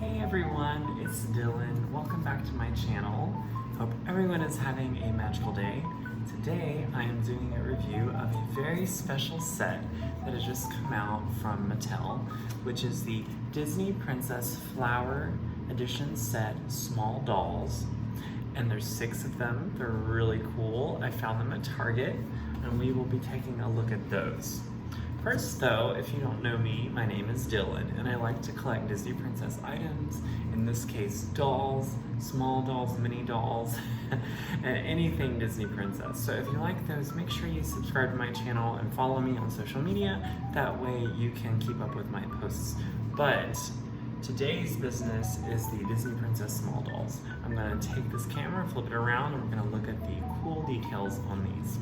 Hey everyone, it's Dylan. Welcome back to my channel. Hope everyone is having a magical day. Today I am doing a review of a very special set that has just come out from Mattel, which is the Disney Princess Flower Edition set Small Dolls. And there's 6 of them. They're really cool. I found them at Target and we will be taking a look at those. First though, if you don't know me, my name is Dylan and I like to collect Disney Princess items, in this case dolls, small dolls, mini dolls, anything Disney Princess. So if you like those, make sure you subscribe to my channel and follow me on social media, that way you can keep up with my posts. But today's business is the Disney Princess Small Dolls. I'm going to take this camera, flip it around, and we're going to look at the cool details on these.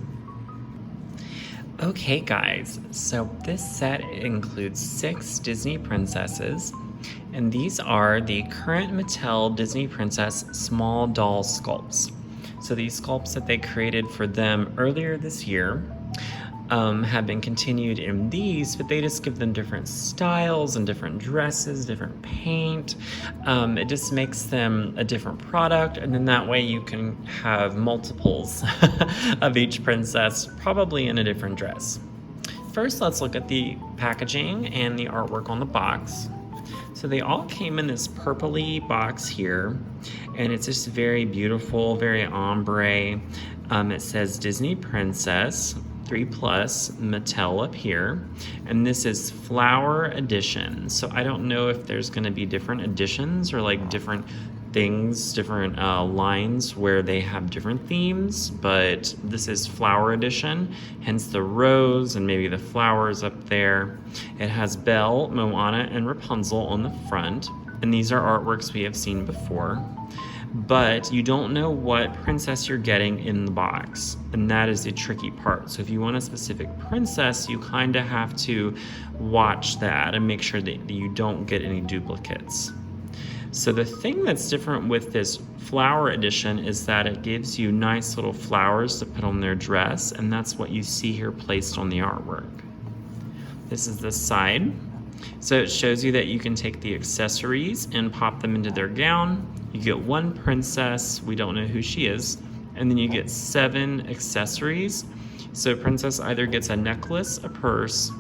Okay guys, so this set includes 6 Disney princesses, and these are the current Mattel Disney Princess Small Doll sculpts. So these sculpts that they created for them earlier this year have been continued in these, but they just give them different styles and different dresses, different paint. It just makes them a different product, and then that way you can have multiples of each princess, probably in a different dress. First, let's look at the packaging and the artwork on the box. So they all came in this purpley box here, and it's just very beautiful, very ombre. It says Disney Princess 3+ Mattel up here, and this is Flower Edition. So I don't know if there's going to be different editions or like different things, different lines where they have different themes, but this is Flower Edition, hence the rose and maybe the flowers up there. It has Belle, Moana, and Rapunzel on the front, and these are artworks we have seen before. But you don't know what princess you're getting in the box, and that is the tricky part. So if you want a specific princess, you kind of have to watch that and make sure that you don't get any duplicates. So the thing that's different with this Flower Edition is that it gives you nice little flowers to put on their dress, and that's what you see here placed on the artwork. This is the side. So it shows you that you can take the accessories and pop them into their gown. You get 1 princess, we don't know who she is, and then you get 7 accessories. So princess either gets a necklace, a purse,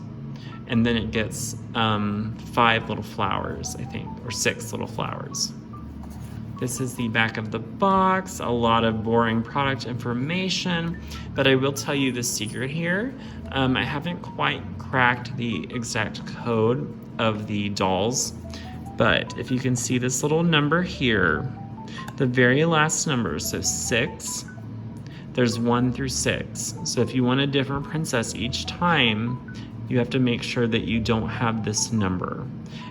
and then it gets 5 little flowers, I think, or 6 little flowers. This is the back of the box, a lot of boring product information, but I will tell you the secret here. I haven't quite cracked the exact code of the dolls, but if you can see this little number here, the very last number, so 6, there's 1 through 6. So if you want a different princess each time, you have to make sure that you don't have this number.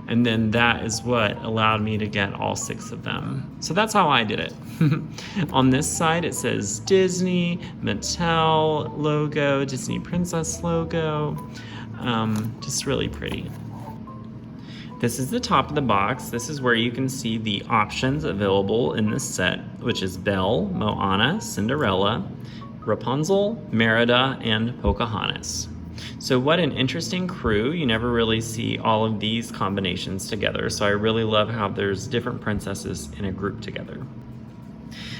And then that is what allowed me to get all 6 of them. So that's how I did it. On this side, it says Disney, Mattel logo, Disney Princess logo. Just really pretty. This is the top of the box. This is where you can see the options available in this set, which is Belle, Moana, Cinderella, Rapunzel, Merida, and Pocahontas. So what an interesting crew. You never really see all of these combinations together. So I really love how there's different princesses in a group together.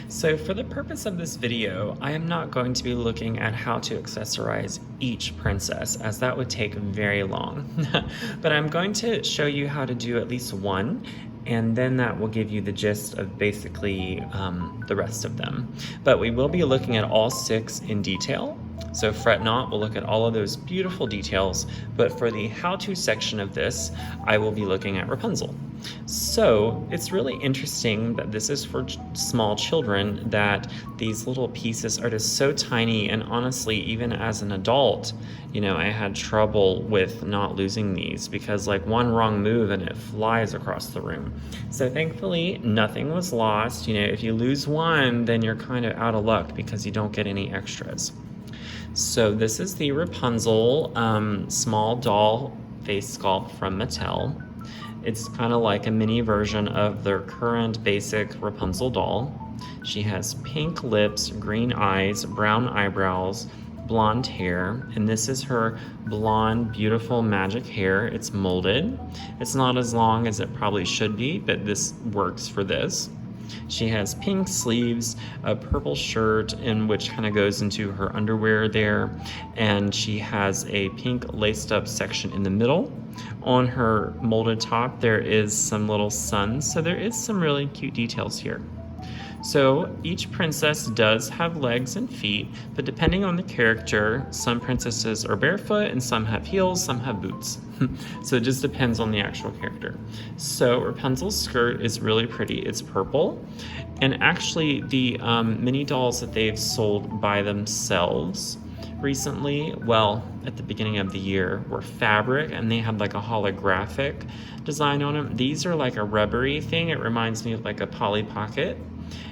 So for the purpose of this video, I am not going to be looking at how to accessorize each princess, as that would take very long. But I'm going to show you how to do at least one, and then that will give you the gist of basically the rest of them. But we will be looking at all 6 in detail. So fret not, we'll look at all of those beautiful details, but for the how-to section of this, I will be looking at Rapunzel. So it's really interesting that this is for small children, that these little pieces are just so tiny, and honestly, even as an adult, you know, I had trouble with not losing these because like one wrong move and it flies across the room. So thankfully, nothing was lost. You know, if you lose one, then you're kind of out of luck because you don't get any extras. So this is the Rapunzel small doll face sculpt from Mattel. It's kind of like a mini version of their current basic Rapunzel doll. She has pink lips, green eyes, brown eyebrows, blonde hair, and this is her blonde, beautiful magic hair. It's molded. It's not as long as it probably should be, but this works for this. She has pink sleeves, a purple shirt, in which kind of goes into her underwear there, and she has a pink laced up section in the middle. On her molded top, there is some little suns, so there is some really cute details here. So each princess does have legs and feet, but depending on the character, some princesses are barefoot and some have heels, some have boots. So it just depends on the actual character. So Rapunzel's skirt is really pretty. It's purple. And actually the mini dolls that they've sold by themselves recently, well, at the beginning of the year, were fabric, and they had like a holographic design on them. These are like a rubbery thing. It reminds me of like a Polly Pocket.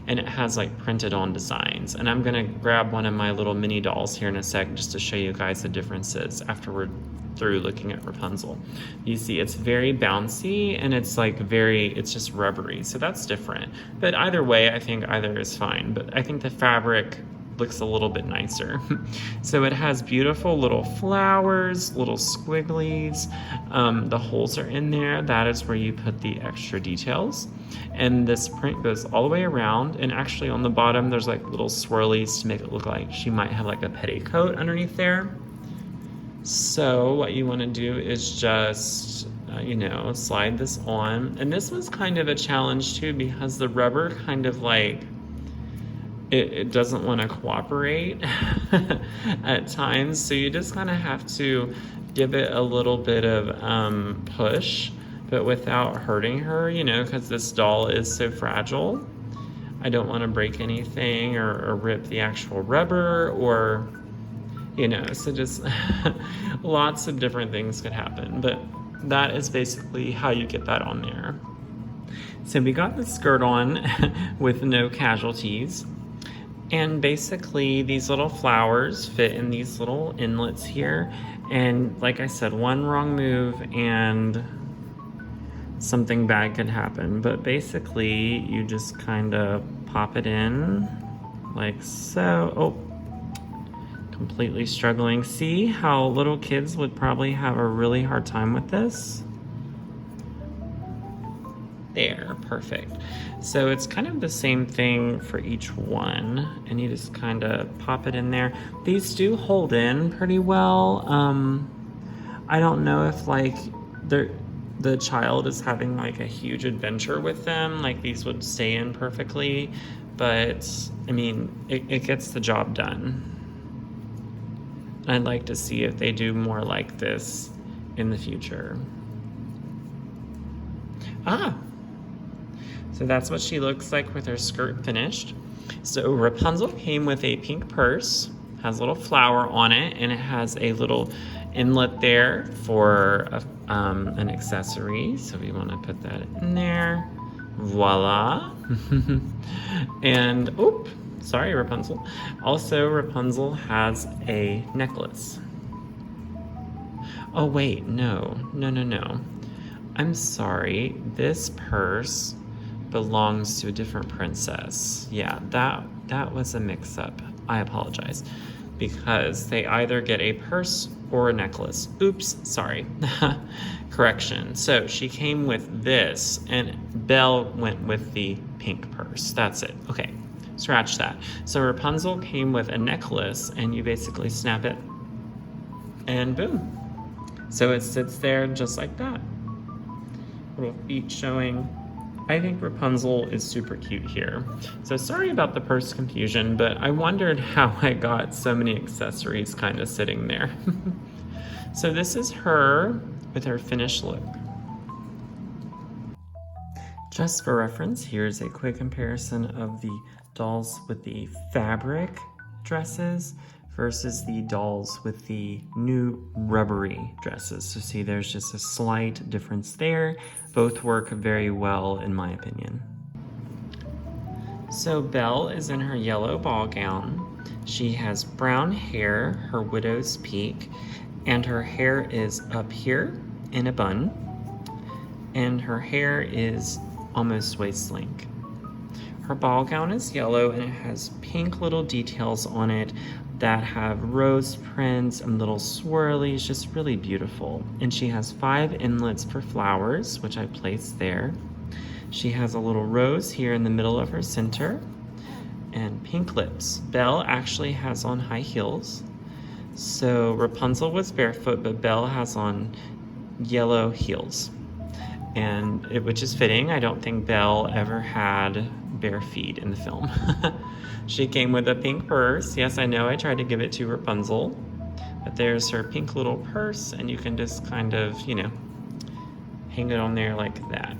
And it has like printed on designs. And I'm gonna grab one of my little mini dolls here in a sec just to show you guys the differences after we're through looking at Rapunzel. You see it's very bouncy and it's like it's just rubbery, so that's different. But either way, I think either is fine, but I think the fabric looks a little bit nicer. So it has beautiful little flowers, little squigglies. The holes are in there. That is where you put the extra details. And this print goes all the way around. And actually on the bottom, there's like little swirlies to make it look like she might have like a petticoat underneath there. So what you want to do is just, slide this on. And this was kind of a challenge too, because the rubber kind of like, it doesn't want to cooperate at times, so you just kind of have to give it a little bit of push, but without hurting her, because this doll is so fragile. I don't want to break anything or rip the actual rubber or, so just lots of different things could happen, but that is basically how you get that on there. So we got the skirt on with no casualties. And basically these little flowers fit in these little inlets here. And like I said, one wrong move and something bad could happen. But basically you just kind of pop it in like so. Oh, completely struggling. See how little kids would probably have a really hard time with this? There, perfect. So it's kind of the same thing for each one, and you just kind of pop it in there. These do hold in pretty well. I don't know if like the child is having like a huge adventure with them, like these would stay in perfectly, but I mean, it gets the job done. I'd like to see if they do more like this in the future. So that's what she looks like with her skirt finished. So Rapunzel came with a pink purse, has a little flower on it, and it has a little inlet there for an accessory. So we want to put that in there. Voila. And, sorry, Rapunzel. Also, Rapunzel has a necklace. Oh, wait, no. I'm sorry, this purse belongs to a different princess. Yeah, that was a mix-up. I apologize. Because they either get a purse or a necklace. Oops, sorry. Correction. So she came with this, and Belle went with the pink purse. That's it. Okay, scratch that. So Rapunzel came with a necklace, and you basically snap it, and boom. So it sits there just like that. Little feet showing. I think Rapunzel is super cute here. So sorry about the purse confusion, but I wondered how I got so many accessories kind of sitting there. So this is her with her finished look. Just for reference, here's a quick comparison of the dolls with the fabric dresses versus the dolls with the new rubbery dresses. So see, there's just a slight difference there. Both work very well, in my opinion. So Belle is in her yellow ball gown. She has brown hair, her widow's peak, and her hair is up here in a bun, and her hair is almost waist length. Her ball gown is yellow and it has pink little details on it, that have rose prints and little swirlies, just really beautiful. And she has 5 inlets for flowers, which I placed there. She has a little rose here in the middle of her center and pink lips. Belle actually has on high heels. So Rapunzel was barefoot, but Belle has on yellow heels. And which is fitting. I don't think Belle ever had bare feet in the film. She came with a pink purse. Yes, I know I tried to give it to Rapunzel, but there's her pink little purse, and you can just kind of, hang it on there like that.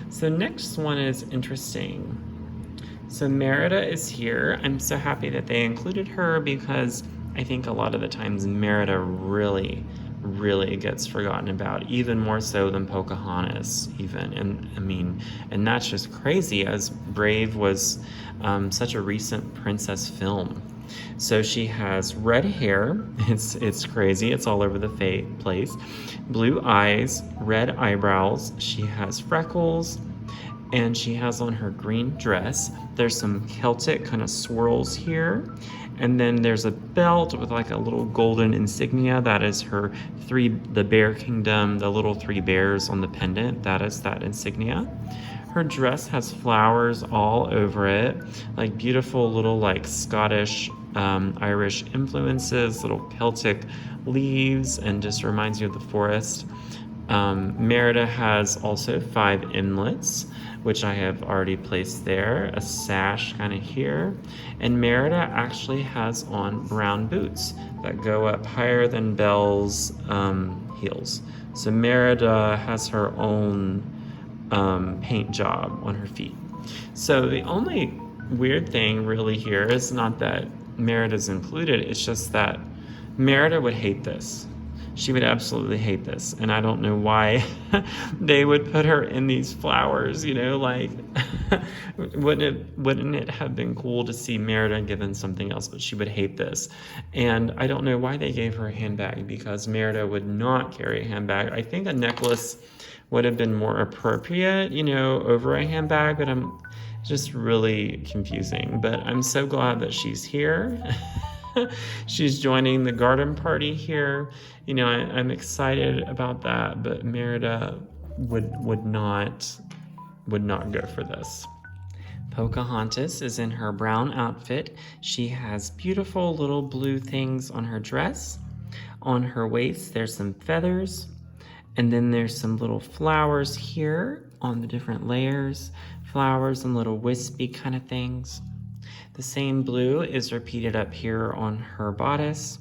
So next one is interesting. So Merida is here. I'm so happy that they included her because I think a lot of the times Merida really gets forgotten about, even more so than Pocahontas even. And that's just crazy, as Brave was such a recent princess film. So she has red hair. It's crazy. It's all over the place. Blue eyes, red eyebrows. She has freckles, and she has on her green dress. There's some Celtic kind of swirls here. And then there's a belt with like a little golden insignia. That is the Bear Kingdom, the little 3 bears on the pendant. That is that insignia. Her dress has flowers all over it, like beautiful little like Scottish, Irish influences, little Celtic leaves, and just reminds you of the forest. Merida has also 5 inlets, which I have already placed there, a sash kind of here. And Merida actually has on brown boots that go up higher than Belle's heels. So Merida has her own paint job on her feet. So the only weird thing really here is not that Merida's included, it's just that Merida would hate this. She would absolutely hate this, and I don't know why they would put her in these flowers, like wouldn't it have been cool to see Merida given something else, but she would hate this. And I don't know why they gave her a handbag, because Merida would not carry a handbag. I think a necklace would have been more appropriate, over a handbag, but I'm just really confusing. But I'm so glad that she's here. She's joining the garden party here. I'm excited about that, but Merida would not go for this. Pocahontas is in her brown outfit. She has beautiful little blue things on her dress. On her waist, there's some feathers, and then there's some little flowers here on the different layers, flowers and little wispy kind of things. The same blue is repeated up here on her bodice,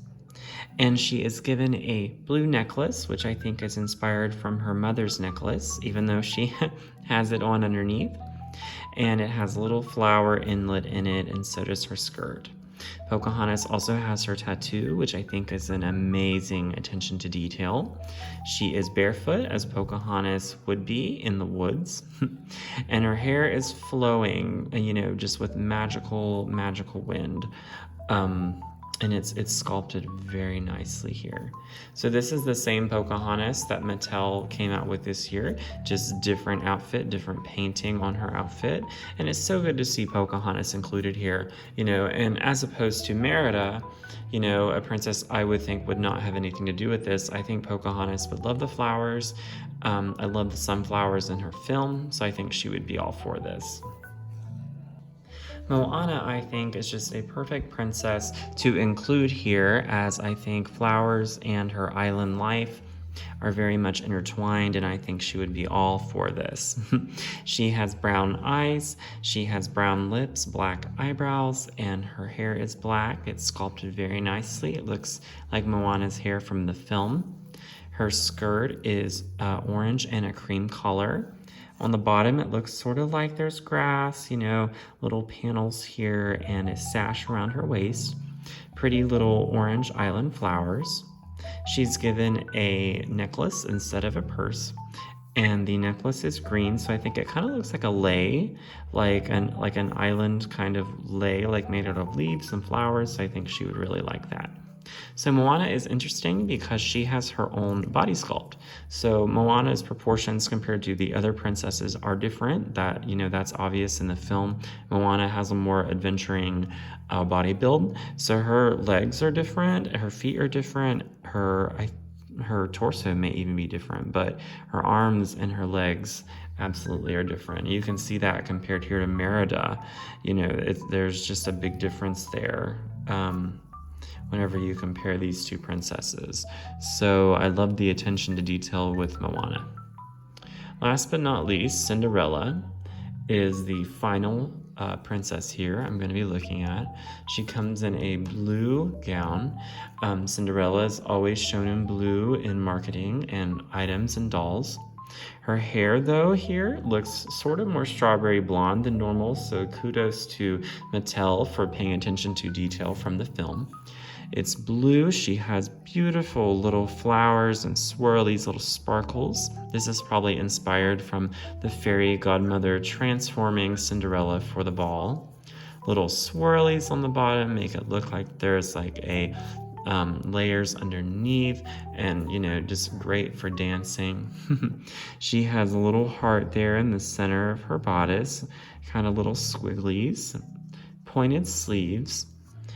and she is given a blue necklace, which I think is inspired from her mother's necklace, even though she has it on underneath, and it has a little flower inlet in it, and so does her skirt. Pocahontas also has her tattoo, which I think is an amazing attention to detail. She is barefoot, as Pocahontas would be in the woods, and her hair is flowing, just with magical wind. And it's sculpted very nicely here. So this is the same Pocahontas that Mattel came out with this year, just different outfit, different painting on her outfit. And it's so good to see Pocahontas included here, and as opposed to Merida, a princess I would think would not have anything to do with this. I think Pocahontas would love the flowers. I love the sunflowers in her film, so I think she would be all for this. Moana, I think, is just a perfect princess to include here, as I think flowers and her island life are very much intertwined, and I think she would be all for this. She has brown eyes, she has brown lips, black eyebrows, and her hair is black. It's sculpted very nicely. It looks like Moana's hair from the film. Her skirt is orange and a cream color. On the bottom, it looks sort of like there's grass, little panels here, and a sash around her waist. Pretty little orange island flowers. She's given a necklace instead of a purse, and the necklace is green, so I think it kind of looks like a lei, like an island kind of lei, like made out of leaves and flowers. So I think she would really like that. So Moana is interesting because she has her own body sculpt. So Moana's proportions compared to the other princesses are different. That's obvious in the film. Moana has a more adventuring body build. So her legs are different, her feet are different, her torso may even be different, but her arms and her legs absolutely are different. You can see that compared here to Merida. There's just a big difference there. Whenever you compare these two princesses. So I love the attention to detail with Moana. Last but not least, Cinderella is the final princess here I'm going to be looking at. She comes in a blue gown. Cinderella is always shown in blue in marketing and items and dolls. Her hair, though, here looks sort of more strawberry blonde than normal, so kudos to Mattel for paying attention to detail from the film. It's blue. She has beautiful little flowers and swirlies, little sparkles. This is probably inspired from the fairy godmother transforming Cinderella for the ball. Little swirlies on the bottom make it look like there's like a layers underneath, and just great for dancing. She has a little heart there in the center of her bodice, kind of little squigglies, pointed sleeves.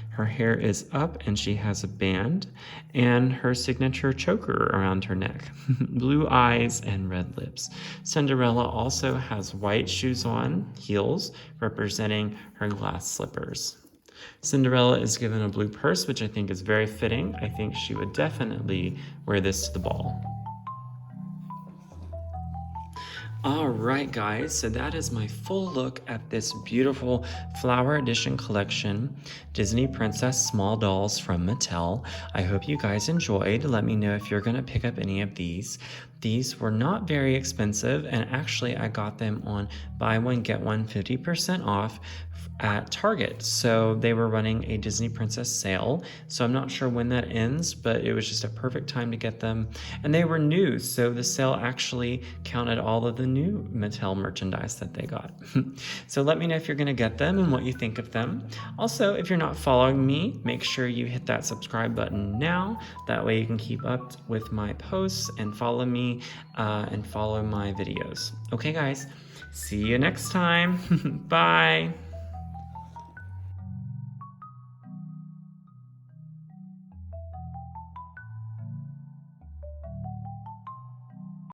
Her hair is up and she has a band, and her signature choker around her neck. Blue eyes and red lips. Cinderella also has white shoes on, heels, representing her glass slippers. Cinderella is given a blue purse, which I think is very fitting. I think she would definitely wear this to the ball. All right, guys, so that is my full look at this beautiful Flower Edition collection, Disney Princess Small Dolls from Mattel. I hope you guys enjoyed. Let me know if you're going to pick up any of these. These were not very expensive, and actually I got them on buy one, get one 50% off at Target. So they were running a Disney Princess sale. So I'm not sure when that ends, but it was just a perfect time to get them. And they were new, so the sale actually counted all of the new Mattel merchandise that they got. So let me know if you're gonna get them and what you think of them. Also, if you're not following me, make sure you hit that subscribe button now. That way you can keep up with my posts and follow me and follow my videos. Okay, guys, see you next time. Bye.